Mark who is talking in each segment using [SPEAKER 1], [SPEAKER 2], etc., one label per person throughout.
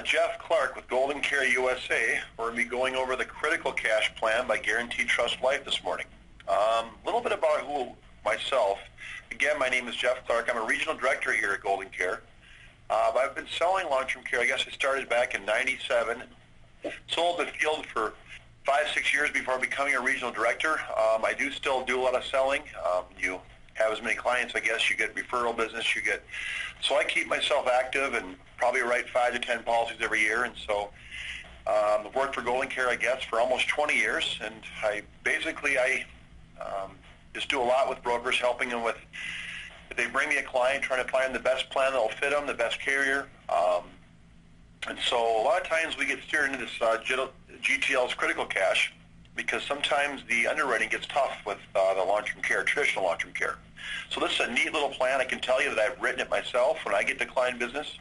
[SPEAKER 1] Jeff Clark with GoldenCare USA. We're going to be going over the Critical Cash Plan by Guaranteed Trust Life this morning. A little bit about myself. Again, my name is Jeff Clark. I'm a regional director here at GoldenCare. I've been selling long-term care. I guess I started back in '97. Sold the field for 5-6 years before becoming a regional director. I do still do a lot of selling. You have as many clients, I guess, you get referral business, so I keep myself active and probably write 5 to 10 policies every year. And so I've worked for GoldenCare, I guess, for almost 20 years. And I just do a lot with brokers, helping them with, if they bring me a client, trying to find the best plan that will fit them, the best carrier. And so a lot of times we get steered into this GTL's critical cash because sometimes the underwriting gets tough with the long-term care, traditional long-term care. So this is a neat little plan. I can tell you that I've written it myself when I get to client business.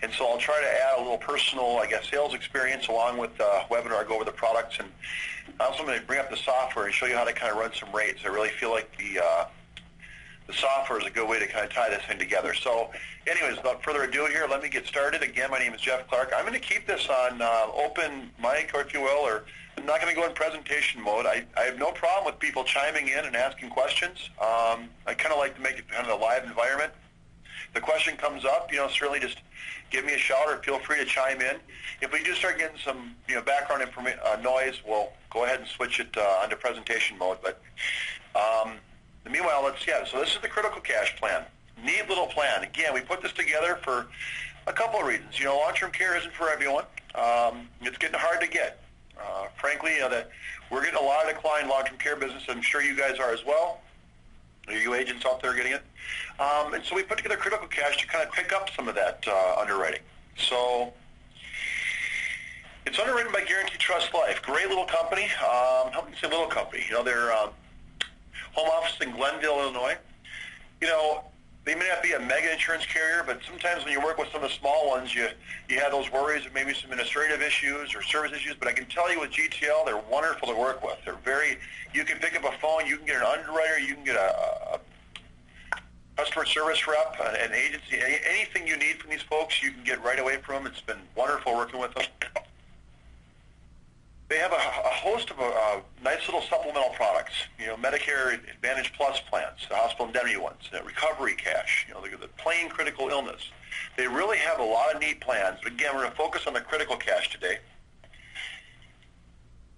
[SPEAKER 1] And so I'll try to add a little personal, I guess, sales experience along with the webinar. I go over the products. And I also going to bring up the software and show you how to kind of run some rates. I really feel like the software is a good way to kind of tie this thing together. So anyways, without further ado here, let me get started. Again, my name is Jeff Clark. I'm going to keep this on open mic, or if you will, or I'm not going to go in presentation mode. I have no problem with people chiming in and asking questions. I kind of like to make it kind of a live environment. If the question comes up, certainly just give me a shout or feel free to chime in. If we do start getting some background noise, we'll go ahead and switch it onto presentation mode. But meanwhile, so this is the Critical Cash Plan. Neat little plan. Again, we put this together for a couple of reasons. Long-term care isn't for everyone. It's getting hard to get. Frankly, we're getting a lot of decline in long-term care business. I'm sure you guys are as well. You agents out there getting it. And so we put together Critical Cash to kind of pick up some of that underwriting. So it's underwritten by Guaranteed Trust Life. Great little company. How can you say little company? They're home office in Glenville, Illinois. They may not be a mega insurance carrier, but sometimes when you work with some of the small ones, you have those worries of maybe some administrative issues or service issues. But I can tell you with GTL, they're wonderful to work with. You can pick up a phone, you can get an underwriter, you can get a customer service rep, an agency, anything you need from these folks, you can get right away from them. It's been wonderful working with them. They have a host of nice little supplemental products, Medicare Advantage Plus plans, the hospital indemnity ones, recovery cash, the plain critical illness. They really have a lot of neat plans. But again, we're going to focus on the critical cash today.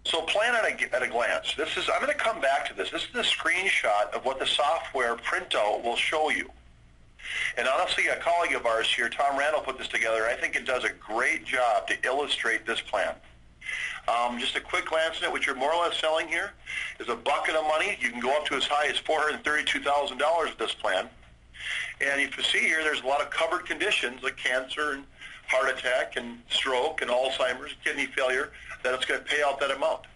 [SPEAKER 1] So plan at a glance. I'm going to come back to this. This is a screenshot of what the software printout will show you. And honestly, a colleague of ours here, Tom Randall, put this together. I think it does a great job to illustrate this plan. Just a quick glance at it, what you're more or less selling here is a bucket of money. You can go up to as high as $432,000 with this plan. And if you see here, there's a lot of covered conditions like cancer and heart attack and stroke and Alzheimer's, kidney failure, that it's going to pay out that amount.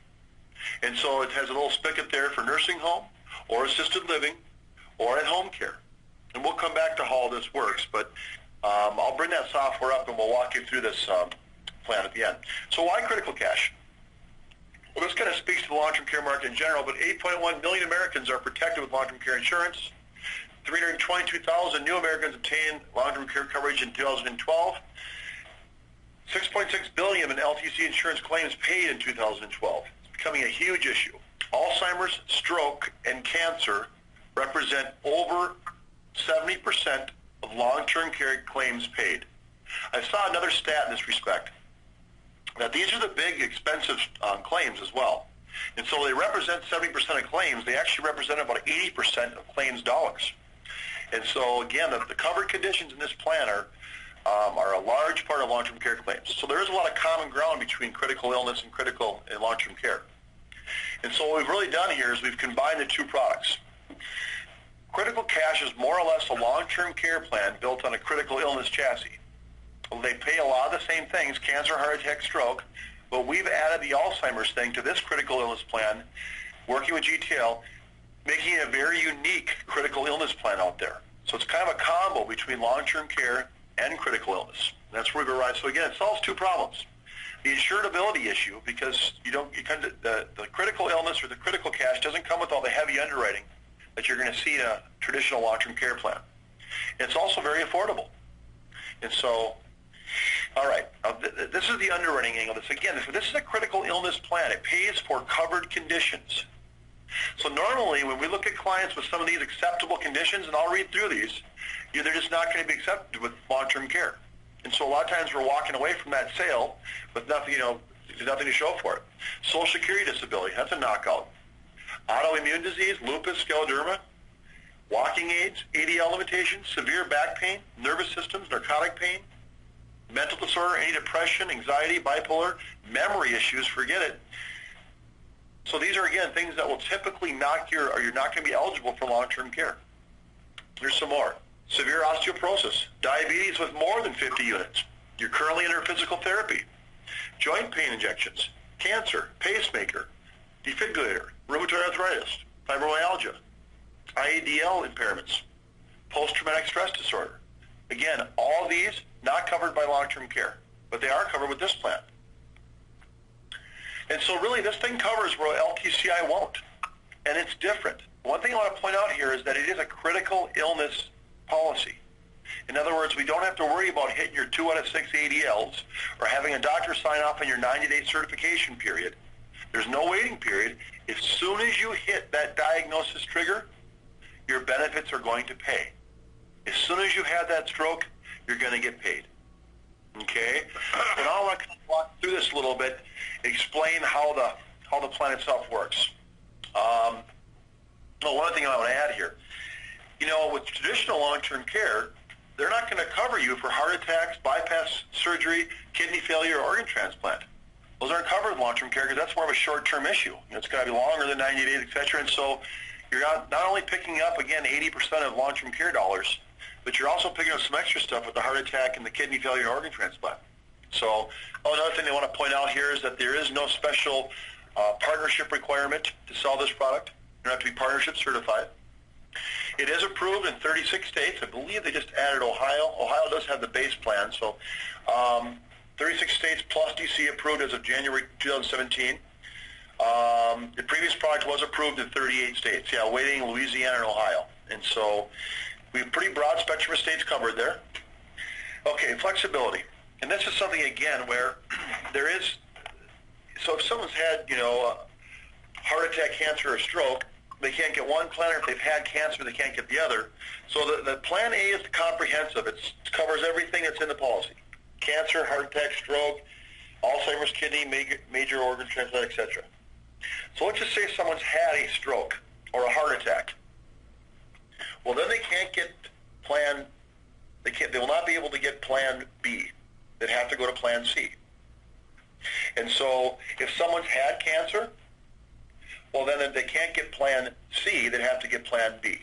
[SPEAKER 1] And so it has a little spigot there for nursing home or assisted living or at-home care. And we'll come back to how all this works, but I'll bring that software up and we'll walk you through this plan at the end. So why critical cash? Well, this kind of speaks to the long-term care market in general, but 8.1 million Americans are protected with long-term care insurance. 322,000 new Americans obtained long-term care coverage in 2012. 6.6 billion in LTCI insurance claims paid in 2012. It's becoming a huge issue. Alzheimer's, stroke, and cancer represent over 70% of long-term care claims paid. I saw another stat in this respect. Now, these are the big, expensive claims as well. And so they represent 70% of claims. They actually represent about 80% of claims dollars. And so, again, the covered conditions in this plan are a large part of long-term care claims. So there is a lot of common ground between critical illness and critical and long-term care. And so what we've really done here is we've combined the two products. Critical cash is more or less a long-term care plan built on a critical illness chassis. They pay a lot of the same things, cancer, heart attack, stroke, but we've added the Alzheimer's thing to this critical illness plan, working with GTL, making it a very unique critical illness plan out there. So it's kind of a combo between long-term care and critical illness. And that's where we arrive. So again, it solves two problems. The insurability issue, because the critical illness or the critical cash doesn't come with all the heavy underwriting that you're going to see in a traditional long-term care plan. It's also very affordable. And so All right. Now, this is the underwriting angle. This is a critical illness plan. It pays for covered conditions. So normally when we look at clients with some of these acceptable conditions, and I'll read through these, they're just not going to be accepted with long-term care. And so a lot of times we're walking away from that sale with nothing, there's nothing to show for it. Social Security disability, that's a knockout. Autoimmune disease, lupus, scleroderma, walking aids, ADL limitations, severe back pain, nervous systems, narcotic pain, mental disorder, any depression, anxiety, bipolar, memory issues, forget it. So these are, again, things that will typically you're not going to be eligible for long-term care. There's some more. Severe osteoporosis, diabetes with more than 50 units. You're currently under physical therapy. Joint pain injections, cancer, pacemaker, defibrillator, rheumatoid arthritis, fibromyalgia, IADL impairments, post-traumatic stress disorder. Again, all of these not covered by long-term care, but they are covered with this plan. And so really this thing covers where LTCI won't, and it's different. One thing I want to point out here is that it is a critical illness policy. In other words, we don't have to worry about hitting your 2 out of 6 ADLs or having a doctor sign off on your 90-day certification period. There's no waiting period. As soon as you hit that diagnosis trigger, your benefits are going to pay. As soon as you have that stroke, you're going to get paid. Okay? And I want to walk through this a little bit, explain how the plan itself works. One thing I want to add here, with traditional long-term care, they're not going to cover you for heart attacks, bypass surgery, kidney failure, or organ transplant. Those aren't covered in long-term care because that's more of a short-term issue. It's got to be longer than 90 days, et cetera. And so you're not only picking up, again, 80% of long-term care dollars, but you're also picking up some extra stuff with the heart attack and the kidney failure and organ transplant. So another thing they want to point out here is that there is no special partnership requirement to sell this product. You don't have to be partnership certified. It is approved in 36 states. I believe they just added Ohio. Ohio does have the base plan. So 36 states plus DC approved as of January 2017. The previous product was approved in 38 states. Yeah, waiting Louisiana and Ohio. And so we have pretty broad spectrum of states covered there. Okay, flexibility. And this is something, again, where there is, so if someone's had, a heart attack, cancer, or stroke, they can't get one plan, or if they've had cancer, they can't get the other. So the plan A is comprehensive. It covers everything that's in the policy. Cancer, heart attack, stroke, Alzheimer's, kidney, major organ transplant, etc. So let's just say someone's had a stroke or a heart attack. Well, then they can't get they will not be able to get plan B. They'd have to go to plan C. And so if someone's had cancer, well, then if they can't get plan C, they'd have to get plan B.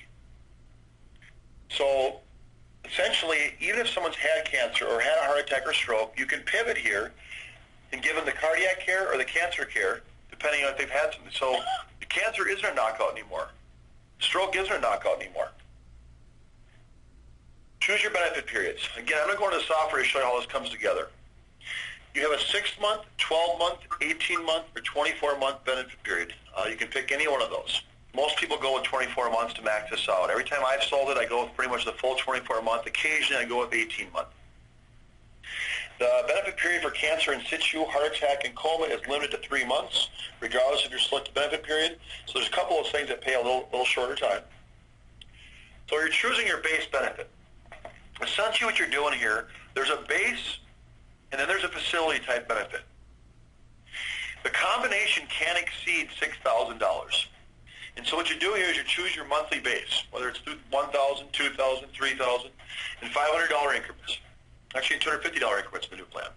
[SPEAKER 1] So essentially, even if someone's had cancer or had a heart attack or stroke, you can pivot here and give them the cardiac care or the cancer care, depending on if they've had something. So the cancer isn't a knockout anymore. Stroke isn't a knockout anymore. Choose your benefit periods. Again, I'm going to go into the software to show you how this comes together. You have a 6-month, 12-month, 18-month, or 24-month benefit period. You can pick any one of those. Most people go with 24 months to max this out. Every time I've sold it, I go with pretty much the full 24-month. Occasionally, I go with 18-month. The benefit period for cancer in situ, heart attack, and coma is limited to 3 months, regardless of your selected benefit period. So there's a couple of things that pay a little shorter time. So you're choosing your base benefit. Essentially what you're doing here, there's a base and then there's a facility type benefit. The combination can exceed $6,000. And so what you do here is you choose your monthly base, whether it's $1,000, $2,000, $3,000, and $500 increments. Actually, $250 increments in the new plan.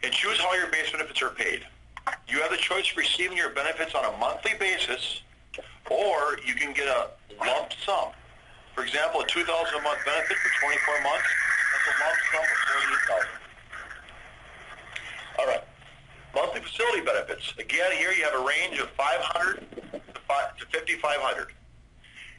[SPEAKER 1] And choose how your base benefits are paid. You have the choice of receiving your benefits on a monthly basis, or you can get a lump sum. For example, a $2,000 a month benefit for 24 months, that's a lump sum of $48,000. All right. Monthly facility benefits. Again, here you have a range of $500 to $5,500.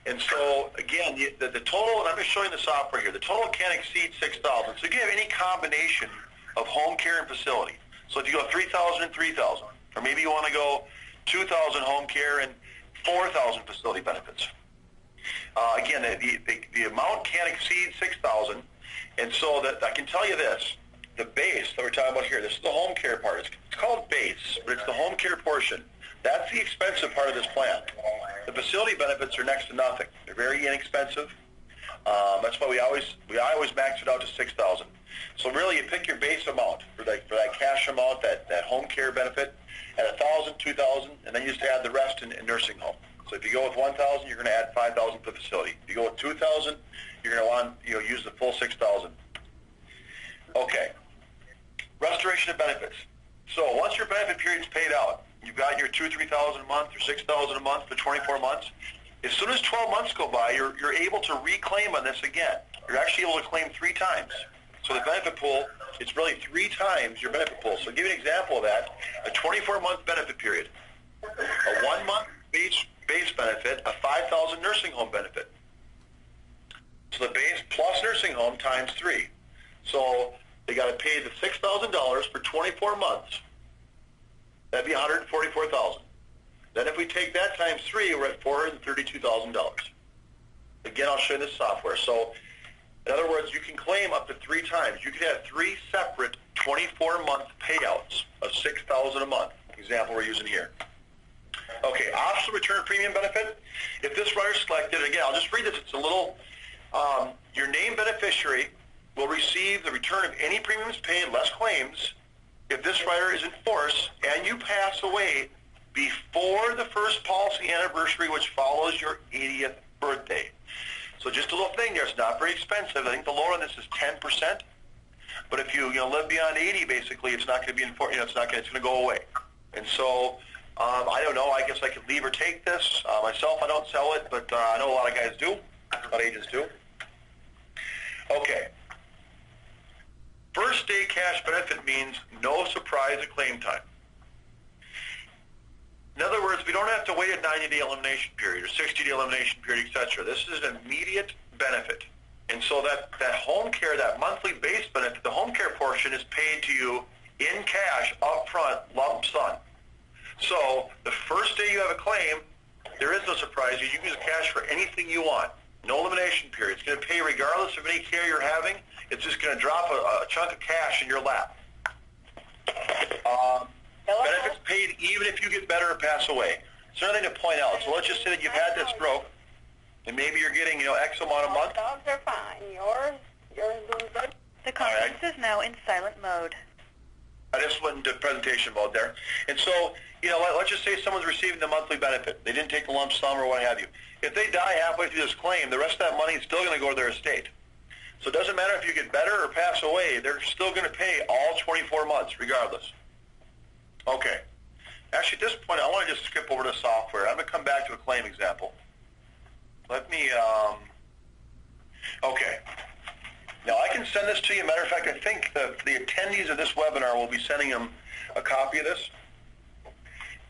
[SPEAKER 1] And so, again, the total, and I'm just showing the software here, the total can't exceed $6,000. So you can have any combination of home care and facility. So if you go $3,000 and $3,000, or maybe you want to go $2,000 home care and $4,000 facility benefits. Again, the amount can't exceed $6,000, and so that I can tell you this, the base that we're talking about here, this is the home care part. It's called base, but it's the home care portion. That's the expensive part of this plan. The facility benefits are next to nothing. They're very inexpensive. That's why we always max it out to $6,000. So really, you pick your base amount for that cash amount, that home care benefit, at $1,000, $2,000, and then you just add the rest in nursing home. So if you go with $1,000, you're going to add $5,000 for the facility. If you go with $2,000, you're going to want use the full $6,000. Okay. Restoration of benefits. So once your benefit period's paid out, you've got your $2,000, $3,000 a month or $6,000 a month for 24 months. As soon as 12 months go by, you're able to reclaim on this again. You're actually able to claim 3 times. So the benefit pool, it's really 3 times your benefit pool. So to give you an example of that, a 24-month benefit period, a 1-month base benefit, a $5,000 nursing home benefit. So the base plus nursing home times 3. So they got to pay the $6,000 for 24 months. That'd be $144,000. Then if we take that times 3, we're at $432,000. Again, I'll show you this software. So in other words, you can claim up to 3 times. You could have 3 separate 24-month payouts of $6,000 a month. Example we're using here. Okay, optional return premium benefit. If this rider is selected, again, I'll just read this. It's a little, your named beneficiary will receive the return of any premiums paid, less claims, if this rider is in force and you pass away before the first policy anniversary, which follows your 80th birthday. So just a little thing there. It's not very expensive. I think the lower on this is 10%. But if you live beyond 80, basically, it's not going to be it's going to go away. And so I don't know. I guess I could leave or take this. Myself, I don't sell it, but I know a lot of guys do. A lot of agents do. Okay. First day cash benefit means no surprise at claim time. In other words, we don't have to wait a 90-day elimination period or 60-day elimination period, etc. This is an immediate benefit. And so that home care, that monthly base benefit, the home care portion is paid to you in cash, upfront, lump sum. So the first day you have a claim, there is no surprise. You can use cash for anything you want. No elimination period. It's going to pay regardless of any care you're having. It's just going to drop a chunk of cash in your lap. Benefits paid even if you get better or pass away. It's another thing to point out. So let's just say that you've had this stroke, and maybe you're getting X amount a month.
[SPEAKER 2] Dogs are fine. Yours doing good.
[SPEAKER 3] The conference is now in silent mode.
[SPEAKER 1] I just went into presentation mode there. And so, let's just say someone's receiving the monthly benefit. They didn't take the lump sum or what have you. If they die halfway through this claim, the rest of that money is still going to go to their estate. So it doesn't matter if you get better or pass away. They're still going to pay all 24 months regardless. Okay. Actually, at this point, I want to just skip over to software. I'm going to come back to a claim example. Let me, okay. Now, I can send this to you. Matter of fact, I think the attendees of this webinar will be sending them a copy of this.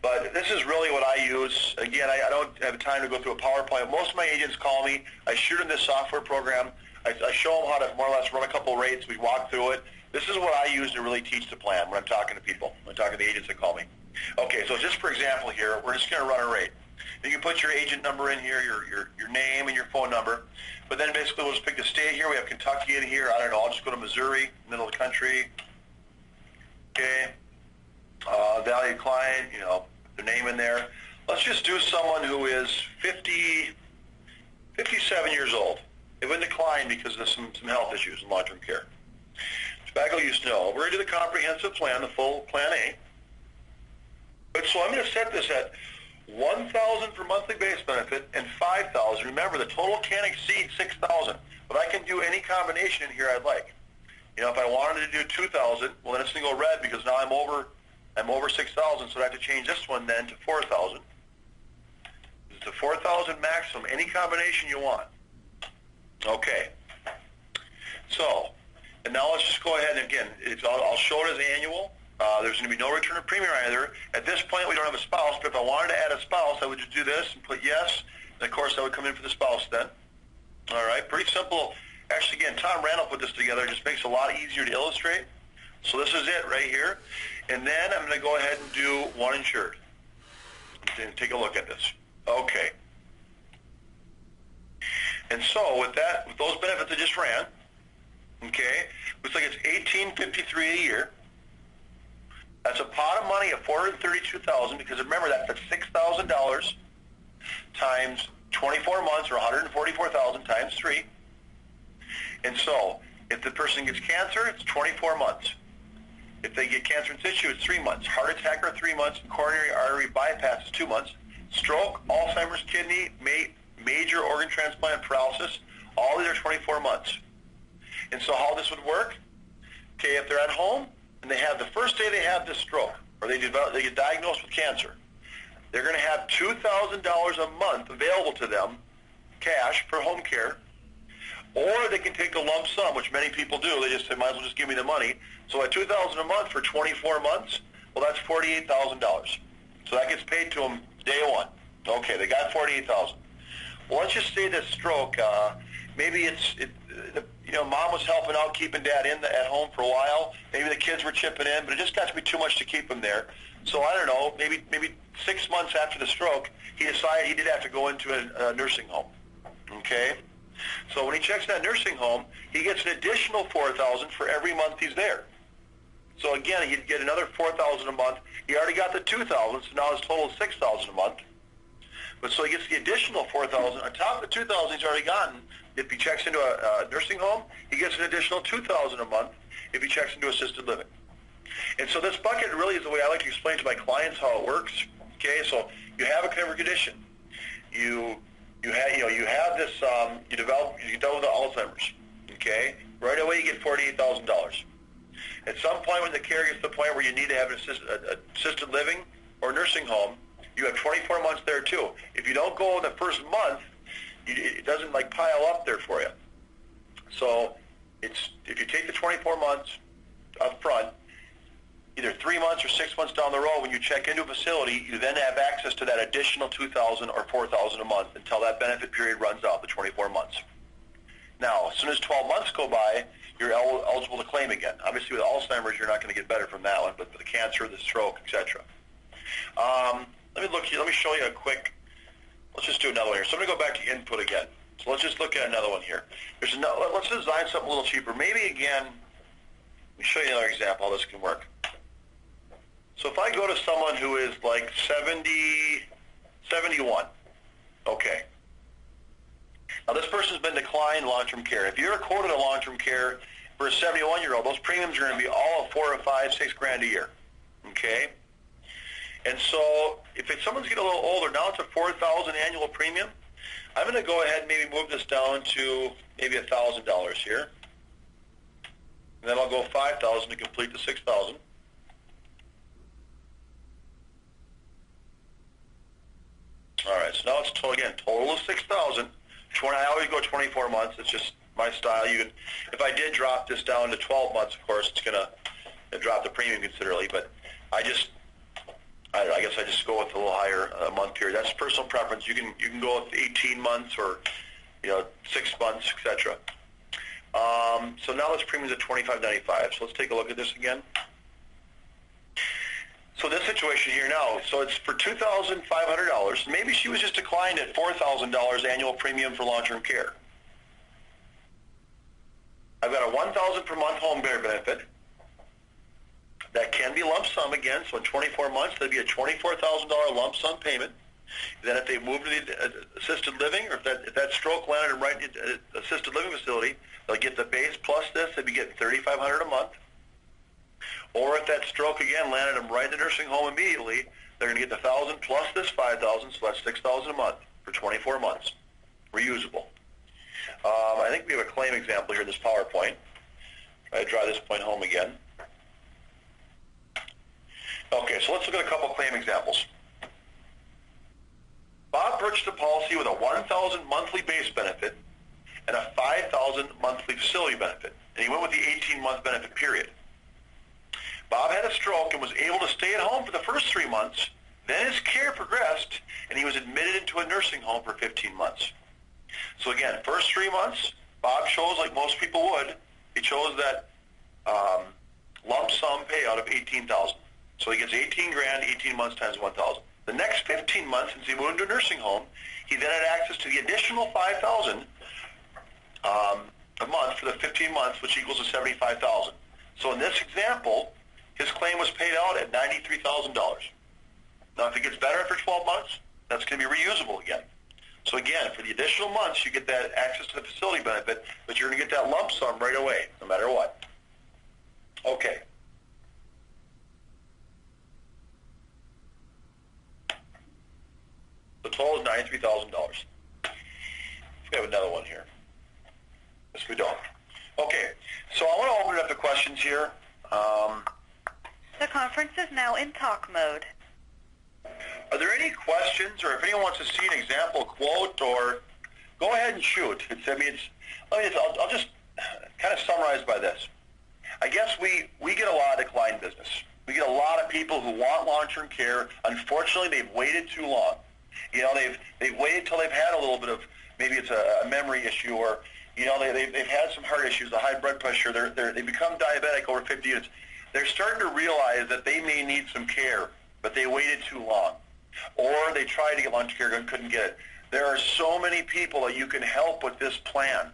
[SPEAKER 1] But this is really what I use. Again, I don't have time to go through a PowerPoint. Most of my agents call me. I shoot them this software program. I show them how to more or less run a couple rates. We walk through it. This is what I use to really teach the plan when I'm talking to people, when I'm talking to the agents that call me. Okay, so just for example here, we're just going to run a rate. You can put your agent number in here, your name and your phone number. But then basically we'll just pick the state here. We have Kentucky in here. I don't know. I'll just go to Missouri, middle of the country. Okay. Valued client, their name in there. Let's just do someone who is 57 years old. They would decline because of some health issues in long-term care. Tobacco use, no. We're going to do the comprehensive plan, the full Plan A. But so I'm going to set this at $1,000 for monthly base benefit and $5,000. Remember, the total can't exceed $6,000, but I can do any combination in here I'd like. If I wanted to do $2,000, well, then it's going to go red because now I'm over $6,000, so I have to change this one then to $4,000. It's a $4,000 maximum, any combination you want. Okay. So, and now let's just go ahead and again, I'll show it as annual. There's going to be no return of premium either. At this point, we don't have a spouse, but if I wanted to add a spouse, I would just do this and put yes. And of course, I would come in for the spouse then. All right, pretty simple. Actually, again, Tom Randall put this together. It just makes it a lot easier to illustrate. So this is it right here. And then I'm going to go ahead and do one insured. And take a look at this. Okay. And so with those benefits I just ran, okay, Looks like it's $1,853 a year. That's a pot of money of $432,000 because remember that's $6,000 times 24 months or $144,000 times 3. And so if the person gets cancer, it's 24 months. If they get cancer in situ, it's 3 months. Heart attack are 3 months. And coronary artery bypass is 2 months. Stroke, Alzheimer's, kidney, major organ transplant, paralysis, all these are 24 months. And so how this would work, okay, if they're at home and they have the first day they have this stroke or they get diagnosed with cancer, they're going to have $2,000 a month available to them, cash, for home care, or they can take a lump sum, which many people do. They just say, might as well just give me the money. So at $2,000 a month for 24 months, well, that's $48,000. So that gets paid to them day one. Okay, they got $48,000. Well, let's just say this stroke, maybe mom was helping out, keeping dad at home for a while. Maybe the kids were chipping in, but it just got to be too much to keep him there. So I don't know, maybe 6 months after the stroke, he decided he did have to go into a nursing home. Okay? So when he checks that nursing home, he gets an additional $4,000 for every month he's there. So again, he'd get another $4,000 a month. He already got the $2,000, so now his total is $6,000 a month. But so he gets the additional $4,000 on top of the $2,000 he's already gotten. If he checks into a nursing home, he gets an additional $2,000 a month if he checks into assisted living. And so this bucket really is the way I like to explain to my clients how it works. Okay, so you have a covered condition. You have this. You develop the Alzheimer's. Okay, right away you get $48,000. At some point when the care gets to the point where you need to have an assisted living or nursing home, you have 24 months there too. If you don't go in the first month, it doesn't pile up there for you. So if you take the 24 months up front, either 3 months or 6 months down the road, when you check into a facility, you then have access to that additional $2,000 or $4,000 a month until that benefit period runs out, the 24 months. Now, as soon as 12 months go by, you're eligible to claim again. Obviously, with Alzheimer's, you're not going to get better from that one, but for the cancer, the stroke, etc. Let me look here. Let me show you a quick. Let's just do another one here. So I'm going to go back to input again. So let's just look at another one here. Let's design something a little cheaper. Maybe again, let me show you another example how this can work. So if I go to someone who is like 71, okay. Now this person's been declined long-term care. If you're quoted a long-term care for a 71-year-old, those premiums are going to be all of $4 or $5, $6 grand a year, okay? And so if someone's getting a little older, now it's a $4,000 annual premium. I'm going to go ahead and maybe move this down to maybe $1,000 here. And then I'll go $5,000 to complete the $6,000. All right, so now it's total of $6,000. I always go 24 months. It's just my style. If I did drop this down to 12 months, of course, it's going to drop the premium considerably. But I guess I just go with a little higher month period. That's personal preference. You can go with 18 months or 6 months, etc. So now this premium is at $25.95. So let's take a look at this again. So this situation here now, so it's for $2,500. Maybe she was just declined at $4,000 annual premium for long-term care. I've got a $1,000 per month home care benefit. That can be lump sum again, so in 24 months, there'd be a $24,000 lump sum payment. Then if they move to the assisted living, or if that stroke landed them right in the assisted living facility, they'll get the base plus this, they'd be getting $3,500 a month. Or if that stroke again landed them right in the nursing home immediately, they're going to get the $1,000 plus this $5,000, so that's $6,000 a month for 24 months. Reusable. I think we have a claim example here in this PowerPoint. Try to draw this point home again. Okay, so let's look at a couple claim examples. Bob purchased a policy with a $1,000 monthly base benefit and a $5,000 monthly facility benefit, and he went with the 18-month benefit period. Bob had a stroke and was able to stay at home for the first 3 months. Then his care progressed, and he was admitted into a nursing home for 15 months. So again, first 3 months, Bob chose, like most people would, he chose that lump sum payout of $18,000. So he gets 18 grand, 18 months times 1,000. The next 15 months, since he moved into a nursing home, he then had access to the additional $5,000 a month for the 15 months, which equals to $75,000. So in this example, his claim was paid out at $93,000. Now, if it gets better after 12 months, that's going to be reusable again. So again, for the additional months, you get that access to the facility benefit, but you're going to get that lump sum right away, no matter what. Okay. The total is $93,000. We have another one here. Yes, we don't. Okay, so I want to open it up to questions here.
[SPEAKER 3] The conference is now in talk mode.
[SPEAKER 1] Are there any questions, or if anyone wants to see an example quote, or go ahead and shoot. I'll just kind of summarize by this. I guess we get a lot of decline business. We get a lot of people who want long-term care. Unfortunately, they've waited too long. You know, they've waited till they've had a little bit of, maybe it's a memory issue, or you know, they've had some heart issues, a high blood pressure. They become diabetic over 50 units. They're starting to realize that they may need some care, but they waited too long. Or they tried to get long-term care and couldn't get it. There are so many people that you can help with this plan,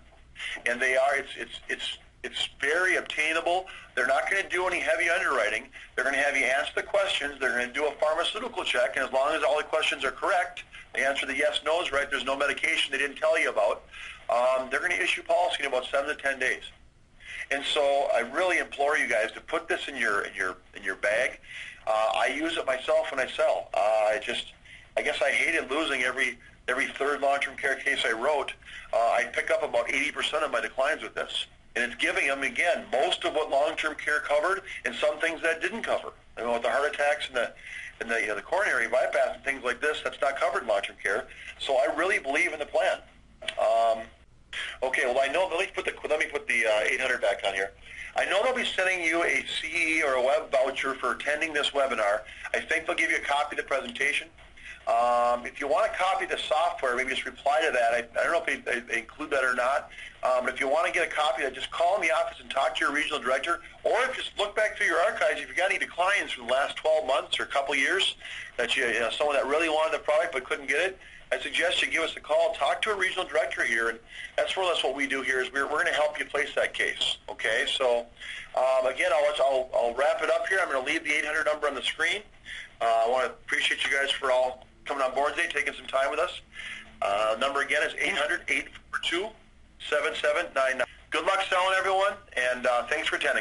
[SPEAKER 1] and it's very obtainable. They're not going to do any heavy underwriting. They're going to have you answer the questions. They're going to do a pharmaceutical check, and as long as all the questions are correct, they answer the yes, no's right, there's no medication they didn't tell you about, they're going to issue policy in about 7 to 10 days. And so I really implore you guys to put this in your bag. I use it myself when I sell. I guess I hated losing every third long-term care case I wrote. I pick up about 80% of my declines with this. And it's giving them, again, most of what long-term care covered and some things that didn't cover. You know, with the heart attacks and the coronary bypass and things like this, that's not covered in long-term care. So I really believe in the plan. Okay, well, I know, let me put the 800 back on here. I know they'll be sending you a CE or a web voucher for attending this webinar. I think they'll give you a copy of the presentation. If you want a copy of the software, maybe just reply to that. I don't know if they include that or not. But if you want to get a copy of that, just call in the office and talk to your regional director, or if just look back through your archives. If you've got any declines from the last 12 months or a couple years, that you know, someone that really wanted the product but couldn't get it, I suggest you give us a call, talk to a regional director here, and that's more or less what we do here. Is we're going to help you place that case. Okay, so again, I'll wrap it up here. I'm going to leave the 800 number on the screen. I want to appreciate you guys for all coming on board today, taking some time with us. Number again is 800-842-7799. Good luck selling, everyone, and thanks for attending.